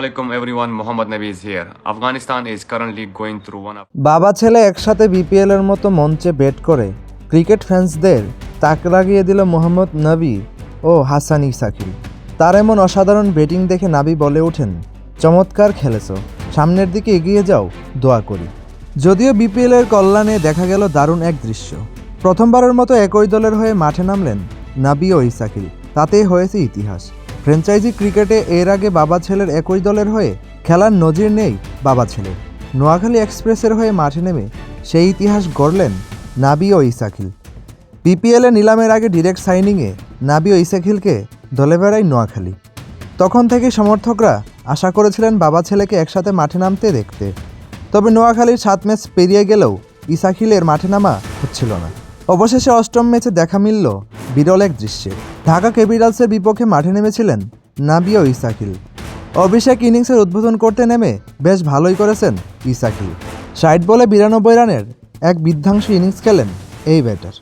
Assalamualaikum everyone, Muhammad Nabi is here. Afghanistan is currently going through one of বাবা ছেলে একসাথে BPL এর মতো মঞ্চে ব্যাট করে ক্রিকেট ফ্যান্সদের তাক লাগিয়ে দিল মোহাম্মদ নবী ও হাসান ইসাকিল। তার এমন অসাধারণ ব্যাটিং দেখে নাবি বলে ওঠেন, চমৎকার খেলেছো, সামনের দিকে এগিয়ে যাও, দোয়া করি। যদিও বিপিএল এর কল্যাণে দেখা গেল দারুণ এক দৃশ্য। প্রথমবারের মতো একই দলের হয়ে মাঠে নামলেন নাবি ও ইসাকিল, তাতেই হয়েছে ইতিহাস। ফ্র্যাঞ্চাইজি ক্রিকেটে এর আগে বাবা ছেলের একই দলের হয়ে খেলার নজির নেই বাবা ছেলের। নোয়াখালী এক্সপ্রেসের হয়ে মাঠে নেমে সেই ইতিহাস গড়লেন নাবি ও ইসাকিল। বিপিএলে নিলামের আগে ডিরেক্ট সাইনিংয়ে নাবি ও ইসাকিলকে দলে বেড়ায় নোয়াখালী। তখন থেকে সমর্থকরা আশা করেছিলেন বাবা ছেলেকে একসাথে মাঠে নামতে দেখতে। তবে নোয়াখালীর 7 ম্যাচ পেরিয়ে গেলেও ইসাকিলের মাঠে নামা হচ্ছিল না। অবশেষে 8ম ম্যাচে দেখা মিলল বিরল এক দৃশ্যে। ঢাকা ক্যাপিটালসের বিপক্ষে মাঠে নেমেছিলেন নাবি ও ইসাকিল। অভিষেক ইনিংসের উদ্বোধন করতে নেমে বেশ ভালোই করেছেন ইসাকিল। 60 বলে 92 রানের এক বিধ্বংসী ইনিংস খেলেন এই ব্যাটার।